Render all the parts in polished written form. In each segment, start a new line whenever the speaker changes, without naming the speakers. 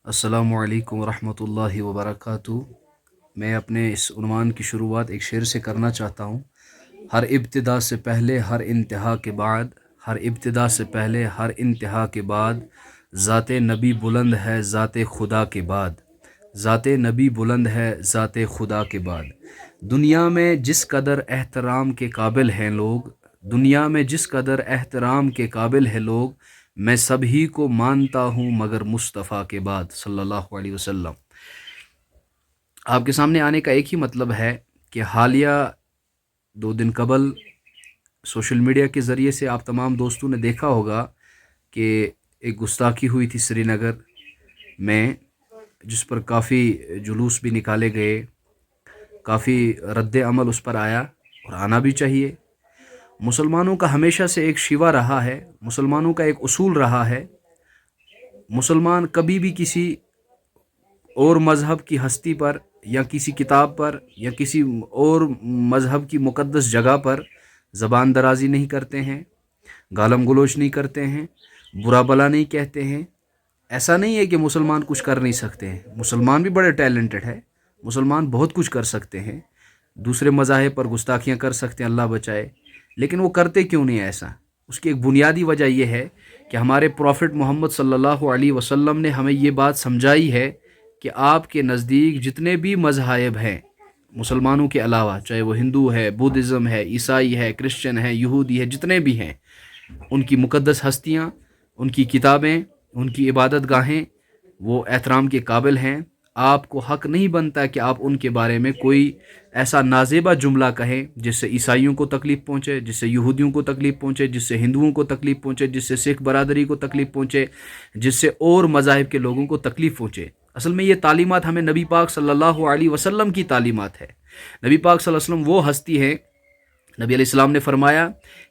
السلام علیکم ورحمۃ اللہ وبرکاتہ۔ میں اپنے اس عنوان کی شروعات ایک شعر سے کرنا چاہتا ہوں۔ ہر ابتدا سے پہلے ہر انتہا کے بعد، ہر ابتدا سے پہلے ہر انتہا کے بعد، ذات نبی بلند ہے ذات خدا کے بعد، ذات نبی بلند ہے ذات خدا کے بعد۔ دنیا میں جس قدر احترام کے قابل ہیں لوگ، دنیا میں جس قدر احترام کے قابل ہیں لوگ، میں سبھی کو مانتا ہوں مگر مصطفیٰ کے بعد، صلی اللہ علیہ وسلم۔ آپ کے سامنے آنے کا ایک ہی مطلب ہے کہ حالیہ 2 دن قبل سوشل میڈیا کے ذریعے سے آپ تمام دوستوں نے دیکھا ہوگا کہ ایک گستاخی ہوئی تھی سری نگر میں، جس پر کافی جلوس بھی نکالے گئے، کافی رد عمل اس پر آیا اور آنا بھی چاہیے۔ مسلمانوں کا ہمیشہ سے ایک شیوا رہا ہے، مسلمانوں کا ایک اصول رہا ہے، مسلمان کبھی بھی کسی اور مذہب کی ہستی پر یا کسی کتاب پر یا کسی اور مذہب کی مقدس جگہ پر زبان درازی نہیں کرتے ہیں، گالم گلوچ نہیں کرتے ہیں، برا بلا نہیں کہتے ہیں۔ ایسا نہیں ہے کہ مسلمان کچھ کر نہیں سکتے ہیں، مسلمان بھی بڑے ٹیلنٹڈ ہے، مسلمان بہت کچھ کر سکتے ہیں، دوسرے مذاہب پر گستاخیاں کر سکتے ہیں، اللہ بچائے، لیکن وہ کرتے کیوں نہیں ایسا؟ اس کی ایک بنیادی وجہ یہ ہے کہ ہمارے پروفٹ محمد صلی اللہ علیہ وسلم نے ہمیں یہ بات سمجھائی ہے کہ آپ کے نزدیک جتنے بھی مذاہب ہیں مسلمانوں کے علاوہ، چاہے وہ ہندو ہے، بدھزم ہے، عیسائی ہے، کرسچن ہے، یہودی ہے، جتنے بھی ہیں، ان کی مقدس ہستیاں، ان کی کتابیں، ان کی عبادت گاہیں وہ احترام کے قابل ہیں۔ آپ کو حق نہیں بنتا کہ آپ ان کے بارے میں کوئی ایسا نازیبا جملہ کہیں جس سے عیسائیوں کو تکلیف پہنچے، جس سے یہودیوں کو تکلیف پہنچے، جس سے ہندوؤں کو تکلیف پہنچے، جس سے سکھ برادری کو تکلیف پہنچے، جس سے اور مذاہب کے لوگوں کو تکلیف پہنچے۔ اصل میں یہ تعلیمات ہمیں نبی پاک صلی اللہ علیہ وسلم کی تعلیمات ہے۔ نبی پاک صلی اللہ علیہ وسلم وہ ہستی ہے، نبی علیہ السلام نے فرمایا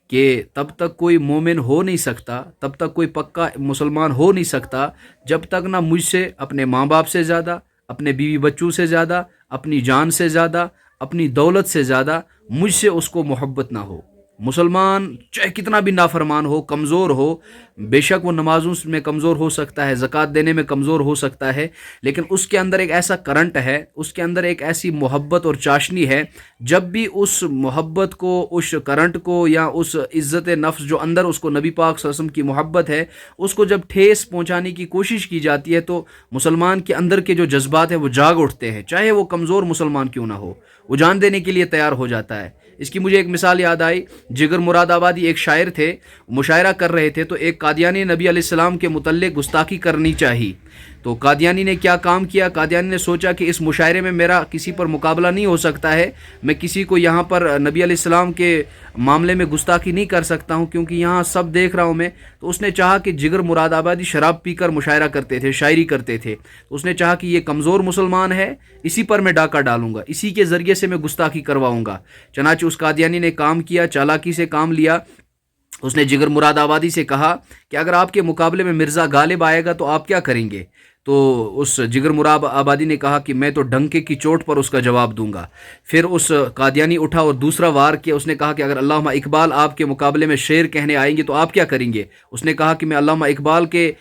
کہ تب تک کوئی مومن ہو نہیں سکتا، تب تک کوئی پکا مسلمان ہو نہیں سکتا جب تک نہ مجھ سے اپنے ماں باپ سے زیادہ، اپنے بیوی بچوں سے زیادہ، اپنی جان سے زیادہ، اپنی دولت سے زیادہ مجھ سے اس کو محبت نہ ہو۔ مسلمان چاہے کتنا بھی نافرمان ہو، کمزور ہو، بے شک وہ نمازوں میں کمزور ہو سکتا ہے، زکوٰۃ دینے میں کمزور ہو سکتا ہے، لیکن اس کے اندر ایک ایسا کرنٹ ہے، اس کے اندر ایک ایسی محبت اور چاشنی ہے، جب بھی اس محبت کو، اس کرنٹ کو یا اس عزت نفس جو اندر اس کو نبی پاک صلی اللہ علیہ وسلم کی محبت ہے، اس کو جب ٹھیس پہنچانے کی کوشش کی جاتی ہے تو مسلمان کے اندر کے جو جذبات ہیں وہ جاگ اٹھتے ہیں، چاہے وہ کمزور مسلمان کیوں نہ ہو، وہ جان دینے کے لیے تیار ہو جاتا ہے۔ اس کی مجھے ایک مثال یاد آئی، جگر مراد آبادی ایک شاعر تھے، مشاعرہ کر رہے تھے تو ایک قادیانی نبی علیہ السلام کے متعلق گستاخی کرنی چاہی، تو قادیانی نے کیا کام کیا؟ قادیانی نے سوچا کہ اس مشاعرے میں میرا کسی پر مقابلہ نہیں ہو سکتا ہے، میں کسی کو یہاں پر نبی علیہ السلام کے معاملے میں گستاخی نہیں کر سکتا ہوں کیونکہ یہاں سب دیکھ رہا ہوں میں۔ تو اس نے چاہا کہ جگر مراد آبادی شراب پی کر مشاعرہ کرتے تھے، شاعری کرتے تھے، تو اس نے چاہا کہ یہ کمزور مسلمان ہے، اسی پر میں ڈاکہ ڈالوں گا، اسی کے ذریعے سے میں گستاخی کرواؤں گا۔ چنانچہ اس قادیانی نے کام کیا، چالاکی سے کام لیا۔ اس نے جگر مراد آبادی سے کہا کہ اگر آپ کے مقابلے میں مرزا غالب آئے گا تو آپ کیا کریں گے؟ تو اس جگر مراد آبادی نے کہا کہ میں تو ڈنکے کی چوٹ پر اس کا جواب دوں گا۔ پھر اس قادیانی اٹھا اور دوسرا وار کیا، اس نے کہا کہ اگر علامہ اقبال آپ کے مقابلے میں شعر کہنے آئیں گے تو آپ کیا کریں گے؟ اس نے کہا کہ میں علامہ اقبال کے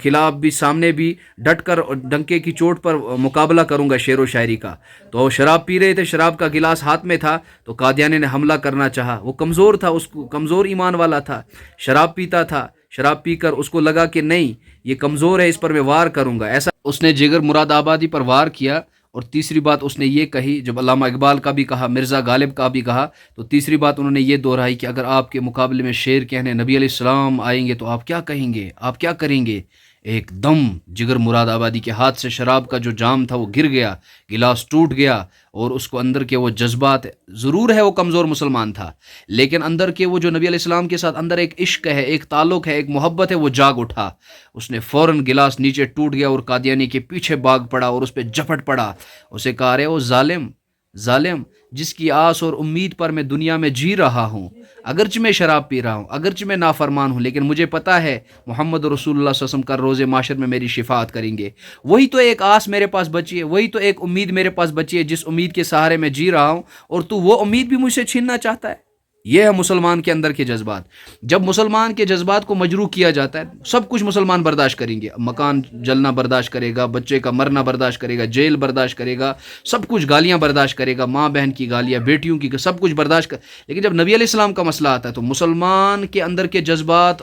خلاف بھی، سامنے بھی ڈٹ کر ڈنکے کی چوٹ پر مقابلہ کروں گا شعر و شاعری کا۔ تو وہ شراب پی رہے تھے، شراب کا گلاس ہاتھ میں تھا، تو قادیانی نے حملہ کرنا چاہا، وہ کمزور تھا، اس کو کمزور ایمان والا تھا، شراب پیتا تھا، شراب پی کر اس کو لگا کہ نہیں یہ کمزور ہے، اس پر میں وار کروں گا، ایسا اس نے جگر مراد آبادی پر وار کیا۔ اور تیسری بات اس نے یہ کہی، جب علامہ اقبال کا بھی کہا، مرزا غالب کا بھی کہا، تو تیسری بات انہوں نے یہ دہرائی کہ اگر آپ کے مقابلے میں شعر کہنے نبی علیہ السلام آئیں گے تو آپ کیا کہیں گے، آپ کیا کریں گے؟ ایک دم جگر مراد آبادی کے ہاتھ سے شراب کا جو جام تھا وہ گر گیا، گلاس ٹوٹ گیا، اور اس کو اندر کے وہ جذبات، ضرور ہے وہ کمزور مسلمان تھا لیکن اندر کے وہ جو نبی علیہ السلام کے ساتھ اندر ایک عشق ہے، ایک تعلق ہے، ایک محبت ہے، وہ جاگ اٹھا۔ اس نے فوراً گلاس نیچے ٹوٹ گیا اور قادیانی کے پیچھے بھاگ پڑا اور اس پہ جھپٹ پڑا۔ اسے کہا، ارے وہ ظالم، ظالم جس کی آس اور امید پر میں دنیا میں جی رہا ہوں، اگرچہ میں شراب پی رہا ہوں، اگرچہ میں نافرمان ہوں، لیکن مجھے پتا ہے محمد رسول اللہ صلی اللہ علیہ وسلم کا روز معاشر میں میری شفاعت کریں گے۔ وہی تو ایک آس میرے پاس بچی ہے، وہی تو ایک امید میرے پاس بچی ہے جس امید کے سہارے میں جی رہا ہوں، اور تو وہ امید بھی مجھ سے چھیننا چاہتا ہے؟ یہ ہے مسلمان کے اندر کے جذبات. جب مسلمان کے جذبات کو مجروح کیا جاتا ہے، سب کچھ مسلمان برداشت کریں گے. مکان جلنا برداشت کرے گا، بچے کا مرنا برداشت کرے گا، جیل برداشت کرے گا، سب کچھ، گالیاں برداشت کرے گا، ماں بہن کی گالیاں، بیٹیوں کی، سب کچھ برداشت کر. لیکن جب نبی علیہ السلام کا مسئلہ آتا ہے تو مسلمان کے اندر کے جذبات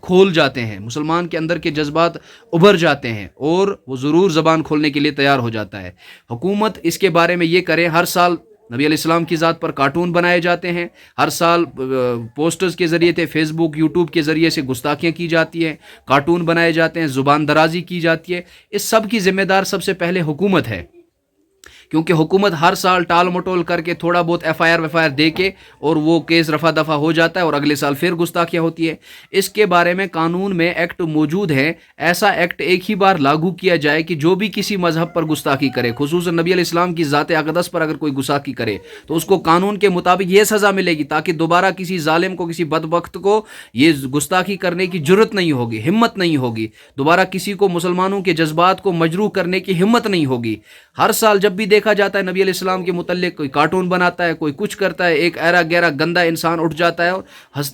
کھول جاتے ہیں، مسلمان کے اندر کے جذبات ابھر جاتے ہیں، اور وہ ضرور زبان کھولنے کے لیے تیار ہو جاتا ہے. حکومت اس کے بارے میں یہ کرے. ہر سال نبی علیہ السلام کی ذات پر کارٹون بنائے جاتے ہیں، ہر سال پوسٹرز کے ذریعے تھے، فیس بک، یوٹیوب کے ذریعے سے گستاخیاں کی جاتی ہیں، کارٹون بنائے جاتے ہیں، زبان درازی کی جاتی ہے. اس سب کی ذمہ دار سب سے پہلے حکومت ہے، کیونکہ حکومت ہر سال ٹال مٹول کر کے تھوڑا بہت ایف آئی آر دے کے اور وہ کیس رفع دفع ہو جاتا ہے، اور اگلے سال پھر گستاخیاں ہوتی ہے. اس کے بارے میں قانون میں ایکٹ موجود ہے. ایسا ایکٹ ایک ہی بار لاگو کیا جائے کہ جو بھی کسی مذہب پر گستاخی کرے، خصوصاً نبی علیہ السلام کی ذات اقدس پر اگر کوئی گستاخی کرے تو اس کو قانون کے مطابق یہ سزا ملے گی، تاکہ دوبارہ کسی ظالم کو، کسی بدبخت کو یہ گستاخی کرنے کی جرت نہیں ہوگی، ہمت نہیں ہوگی، دوبارہ کسی کو مسلمانوں کے جذبات کو مجروح کرنے کی ہمت نہیں ہوگی. ہر سال جب بھی دیکھا جاتا ہے نبی علیہ السلام کے متعلق کوئی کارٹون بناتا ہے، کوئی کچھ کرتا ہے، ایک ایرا گیرا گندا انسان اٹھ جاتا ہے، اور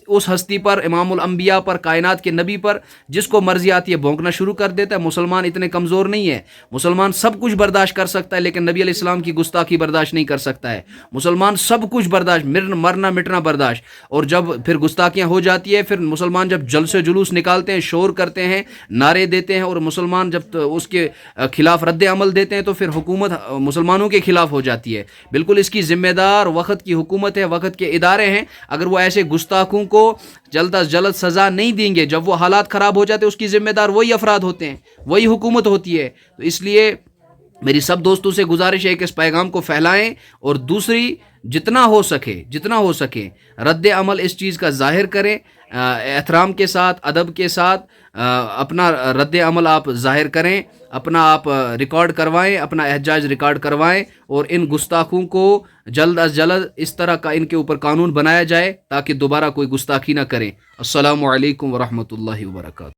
اس ہستی پر، امام الانبیاء پر، کائنات کے نبی پر جس کو مرضی آتی ہے بھونکنا شروع کر دیتا ہے. مسلمان اتنے کمزور نہیں ہے، مسلمان سب کچھ برداشت کر سکتا ہے، لیکن نبی علیہ السلام کی گستاخی برداشت نہیں کر سکتا ہے. مسلمان سب کچھ برداشت، مرنا مٹنا برداشت. اور جب پھر گستاخیاں ہو جاتی ہے، پھر مسلمان جب جلسے جلوس نکالتے ہیں، شور کرتے ہیں، نعرے دیتے ہیں، اور مسلمان جب اس کے خلاف رد عمل دیتے ہیں، تو پھر حکومت مسلمانوں کے خلاف ہو جاتی ہے. بالکل اس کی ذمہ دار وقت کی حکومت ہے، وقت کے ادارے ہیں. اگر وہ ایسے گستاخوں کو جلد از جلد سزا نہیں دیں گے، جب وہ حالات خراب ہو جاتے ہیں، اس کی ذمہ دار وہی افراد ہوتے ہیں، وہی حکومت ہوتی ہے. تو اس لیے میری سب دوستوں سے گزارش ہے کہ اس پیغام کو پھیلائیں، اور دوسری جتنا ہو سکے رد عمل اس چیز کا ظاہر کریں، احترام کے ساتھ، ادب کے ساتھ اپنا رد عمل آپ ظاہر کریں، اپنا آپ ریکارڈ کروائیں، اپنا احتجاج ریکارڈ کروائیں، اور ان گستاخوں کو جلد از جلد اس طرح کا ان کے اوپر قانون بنایا جائے تاکہ دوبارہ کوئی گستاخی نہ کریں. السلام علیکم ورحمۃ اللہ وبرکاتہ.